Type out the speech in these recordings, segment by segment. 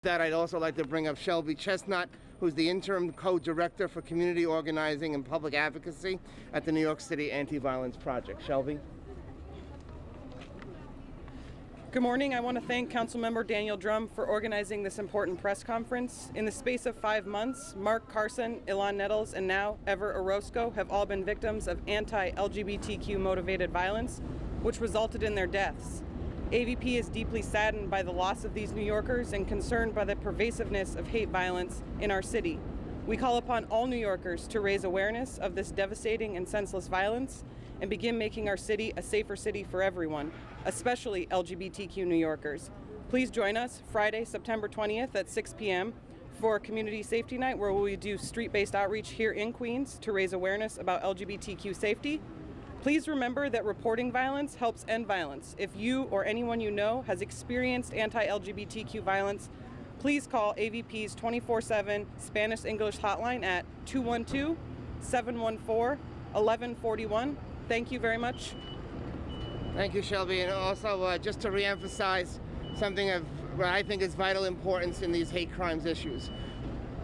That I'd also like to bring up Shelby Chestnut, who's the interim co-director for community organizing and public advocacy at the New York City Anti-Violence Project. Shelby. Good morning. I want to thank Councilmember Daniel Drum for organizing this important press conference. In the space of 5 months, Mark Carson, Ilan Nettles, and now Ever Orozco have all been victims of anti-LGBTQ motivated violence, which resulted in their deaths. AVP is deeply saddened by the loss of these New Yorkers and concerned by the pervasiveness of hate violence in our city. We call upon all New Yorkers to raise awareness of this devastating and senseless violence and begin making our city a safer city for everyone, especially LGBTQ New Yorkers. Please join us Friday, September 20th at 6 p.m. for Community Safety Night, where we do street-based outreach here in Queens to raise awareness about LGBTQ safety. Please remember that reporting violence helps end violence. If you or anyone you know has experienced anti-LGBTQ violence, please call AVP's 24/7 Spanish-English hotline at 212-714-1141. Thank you very much. Thank you, Shelby. And also, just to reemphasize something of what I think is vital importance in these hate crimes issues.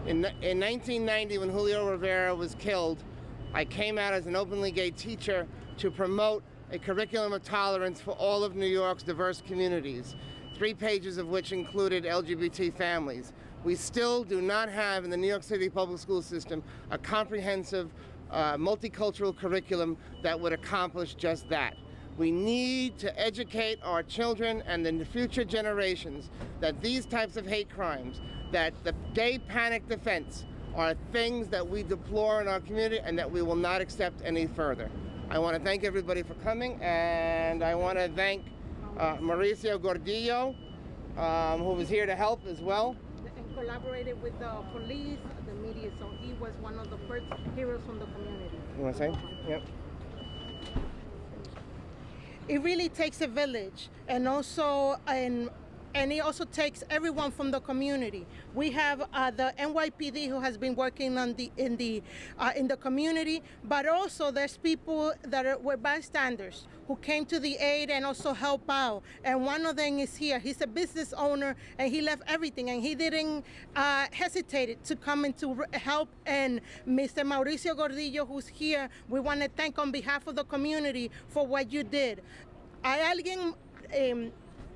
In 1990, when Julio Rivera was killed, I came out as an openly gay teacher to promote a curriculum of tolerance for all of New York's diverse communities, 3 pages of which included LGBT families. We still do not have in the New York City public school system a comprehensive multicultural curriculum that would accomplish just that. We need to educate our children and the future generations that these types of hate crimes, that the gay panic defense, are things that we deplore in our community and that we will not accept any further. I want to thank everybody for coming, and I want to thank Mauricio Gordillo, who was here to help as well. And collaborated with the police, the media, so he was one of the first heroes from the community. You want to say? Yep. It really takes a village, and it also takes everyone from the community. We have the NYPD who has been working on in the community, but also there's people that were bystanders who came to the aid and also help out. And one of them is here. He's a business owner, and he left everything, and he didn't hesitate to come and to help. And Mr. Mauricio Gordillo, who's here, we want to thank on behalf of the community for what you did. Hay alguien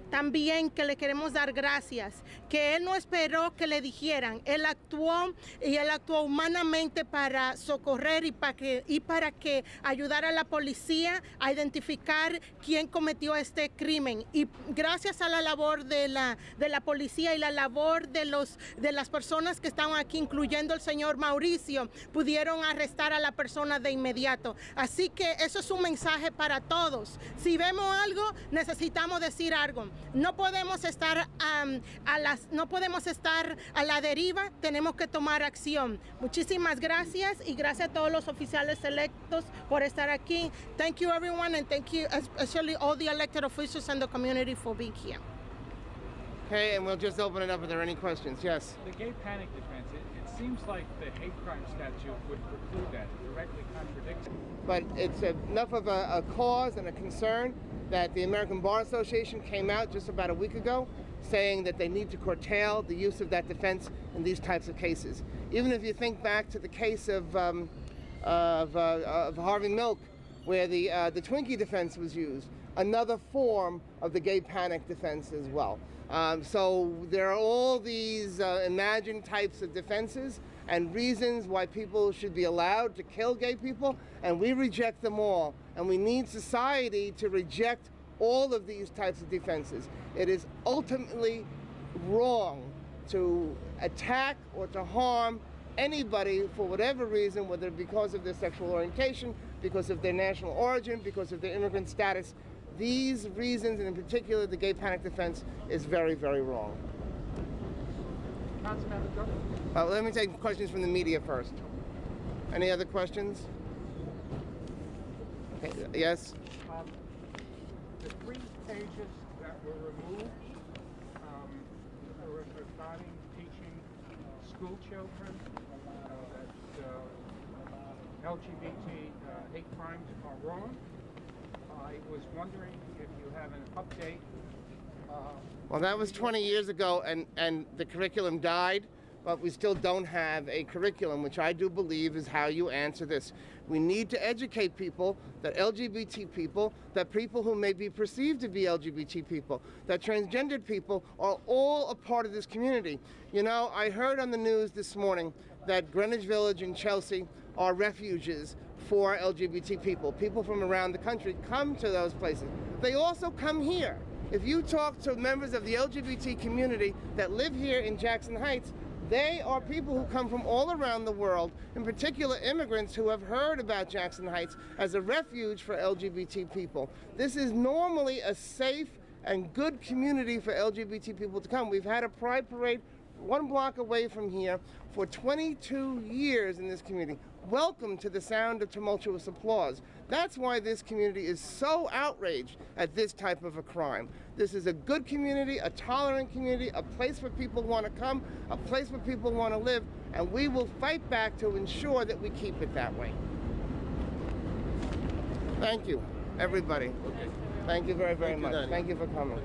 también que le queremos dar gracias, que él no esperó que le dijeran, él actuó humanamente para socorrer y para que ayudara a la policía a identificar quién cometió este crimen. Y gracias a la labor de la policía y la labor de las personas que estaban aquí, incluyendo el señor Mauricio, pudieron arrestar a la persona de inmediato. Así que eso es un mensaje para todos. Si vemos algo, necesitamos decir algo. No podemos estar a la deriva, tenemos que tomar acción. Muchísimas gracias, y gracias a todos los oficiales electos por estar aquí. Thank you everyone, and thank you especially all the elected officials and the community for being here. Okay, and we'll just open it up if there are any questions. Yes? The gay panic defense, it seems like the hate crime statute would preclude that. It directly contradicts it. But it's enough of a cause and a concern that the American Bar Association came out just about a week ago saying that they need to curtail the use of that defense in these types of cases. Even if you think back to the case of Harvey Milk, where the Twinkie defense was used, another form of the gay panic defense as well. So there are all these imagined types of defenses and reasons why people should be allowed to kill gay people, and we reject them all. And we need society to reject all of these types of defenses. It is ultimately wrong to attack or to harm anybody for whatever reason, whether because of their sexual orientation, because of their national origin, because of their immigrant status. These reasons, and in particular the gay panic defense, is very, very wrong. Let me take questions from the media first. Any other questions? Okay, yes? The 3 pages that were removed regarding teaching school children that LGBT hate crimes are wrong. I was wondering if you have an update Well, that was 20 years ago, and the curriculum died, but we still don't have a curriculum, which I do believe is how you answer this. We need to educate people, that LGBT people, that people who may be perceived to be LGBT people, that transgendered people are all a part of this community. You know, I heard on the news this morning that Greenwich Village and Chelsea are refuges for LGBT people. People from around the country come to those places. They also come here. If you talk to members of the LGBT community that live here in Jackson Heights, they are people who come from all around the world, in particular immigrants who have heard about Jackson Heights as a refuge for LGBT people. This is normally a safe and good community for LGBT people to come. We've had a pride parade 1 block away from here for 22 years in this community. Welcome to the sound of tumultuous applause. That's why this community is so outraged at this type of a crime. This is a good community, a tolerant community, a place where people want to come, a place where people want to live, and we will fight back to ensure that we keep it that way. Thank you, everybody. Thank you very, very much. Thank you for coming.